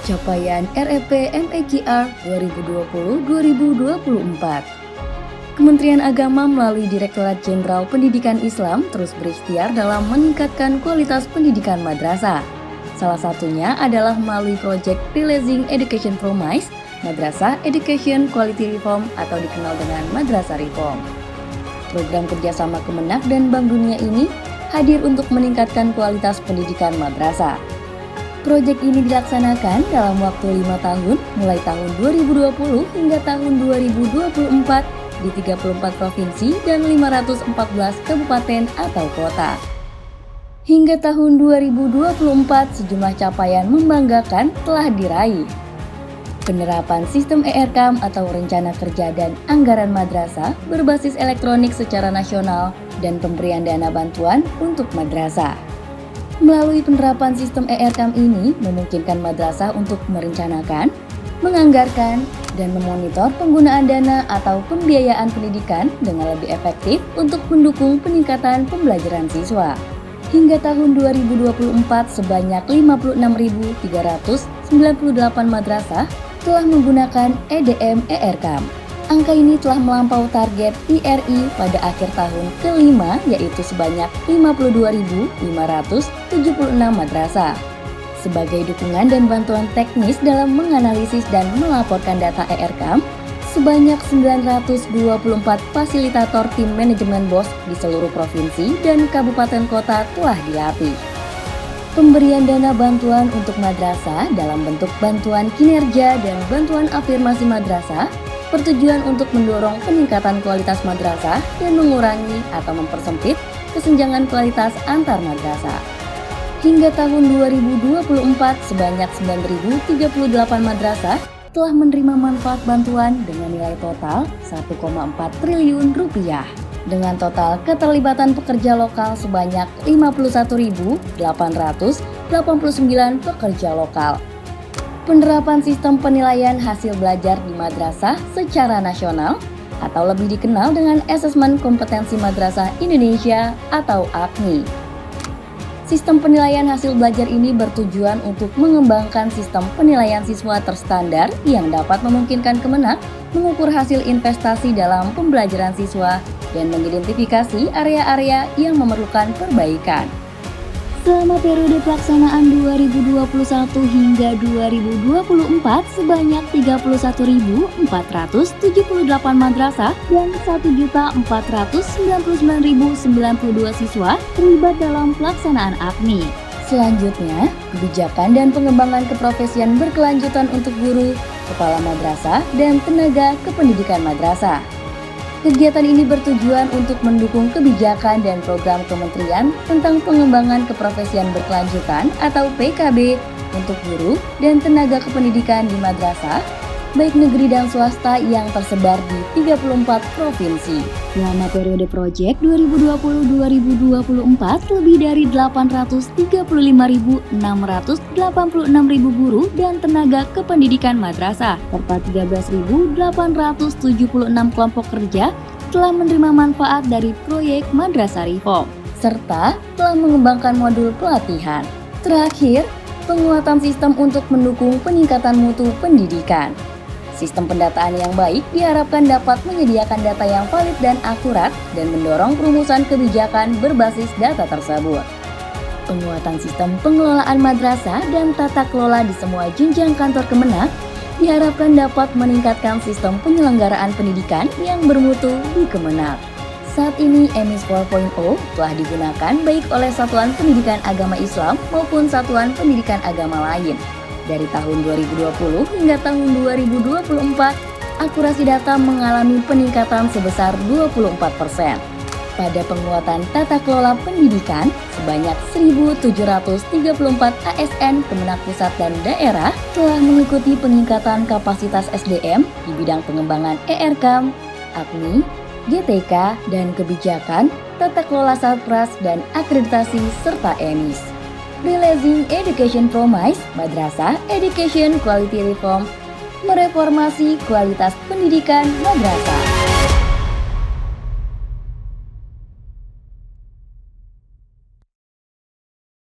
Capaian REP MEQR 2020-2024. Kementerian Agama melalui Direktorat Jenderal Pendidikan Islam terus berikhtiar dalam meningkatkan kualitas pendidikan madrasah. Salah satunya adalah melalui proyek Releasing Education Promise, Madrasah Education Quality Reform atau dikenal dengan Madrasah Reform. Program kerjasama Kemenak dan Bank Dunia ini hadir untuk meningkatkan kualitas pendidikan madrasah. Proyek ini dilaksanakan dalam waktu 5 tahun, mulai tahun 2020 hingga tahun 2024 di 34 provinsi dan 514 kabupaten atau kota. Hingga tahun 2024, sejumlah capaian membanggakan telah diraih. Penerapan sistem ERKAM atau Rencana Kerja dan Anggaran Madrasah berbasis elektronik secara nasional dan pemberian dana bantuan untuk madrasah. Melalui penerapan sistem ERKAM ini memungkinkan madrasah untuk merencanakan, menganggarkan, dan memonitor penggunaan dana atau pembiayaan pendidikan dengan lebih efektif untuk mendukung peningkatan pembelajaran siswa. Hingga tahun 2024, sebanyak 56.398 madrasah telah menggunakan EDM ERKAM. Angka ini telah melampaui target IRI pada akhir tahun kelima, yaitu sebanyak 52.576 madrasah. Sebagai dukungan dan bantuan teknis dalam menganalisis dan melaporkan data ERKAM, sebanyak 924 fasilitator tim manajemen BOS di seluruh provinsi dan kabupaten kota telah dilatih. Pemberian dana bantuan untuk madrasah dalam bentuk bantuan kinerja dan bantuan afirmasi madrasah bertujuan untuk mendorong peningkatan kualitas madrasah dan mengurangi atau mempersempit kesenjangan kualitas antar madrasah. Hingga tahun 2024, sebanyak 9.038 madrasah telah menerima manfaat bantuan dengan nilai total 1,4 triliun rupiah. Dengan total keterlibatan pekerja lokal sebanyak 51.889 pekerja lokal. Penerapan sistem penilaian hasil belajar di madrasah secara nasional atau lebih dikenal dengan Asesmen Kompetensi Madrasah Indonesia atau AKMI. Sistem penilaian hasil belajar ini bertujuan untuk mengembangkan sistem penilaian siswa terstandar yang dapat memungkinkan Kemenak mengukur hasil investasi dalam pembelajaran siswa dan mengidentifikasi area-area yang memerlukan perbaikan. Selama periode pelaksanaan 2021 hingga 2024, sebanyak 31.478 madrasah dan 1.499.092 siswa terlibat dalam pelaksanaan AKMI. Selanjutnya, kebijakan dan pengembangan keprofesian berkelanjutan untuk guru, kepala madrasah, dan tenaga kependidikan madrasah. Kegiatan ini bertujuan untuk mendukung kebijakan dan program kementerian tentang pengembangan keprofesian berkelanjutan atau PKB untuk guru dan tenaga kependidikan di madrasah, baik negeri dan swasta yang tersebar di 34 provinsi. Selama periode proyek 2020-2024, lebih dari 835.686 guru dan tenaga kependidikan madrasah, serta 13.876 kelompok kerja telah menerima manfaat dari proyek Madrasah Reform, serta telah mengembangkan modul pelatihan. Terakhir, penguatan sistem untuk mendukung peningkatan mutu pendidikan. Sistem pendataan yang baik diharapkan dapat menyediakan data yang valid dan akurat dan mendorong perumusan kebijakan berbasis data tersebut. Penguatan sistem pengelolaan madrasah dan tata kelola di semua jenjang kantor Kemenak diharapkan dapat meningkatkan sistem penyelenggaraan pendidikan yang bermutu di Kemenak. Saat ini EMIS 4.0 telah digunakan baik oleh Satuan Pendidikan Agama Islam maupun Satuan Pendidikan Agama lain. Dari tahun 2020 hingga tahun 2024, akurasi data mengalami peningkatan sebesar 24%. Pada penguatan tata kelola pendidikan, sebanyak 1.734 ASN Kemenak Pusat dan Daerah telah mengikuti peningkatan kapasitas SDM di bidang pengembangan ERKAM, AKMI, GTK, dan kebijakan, tata kelola Satpras, dan akreditasi serta EMIS. Releasing Education Promise, Madrasah Education Quality Reform, mereformasi kualitas pendidikan madrasah.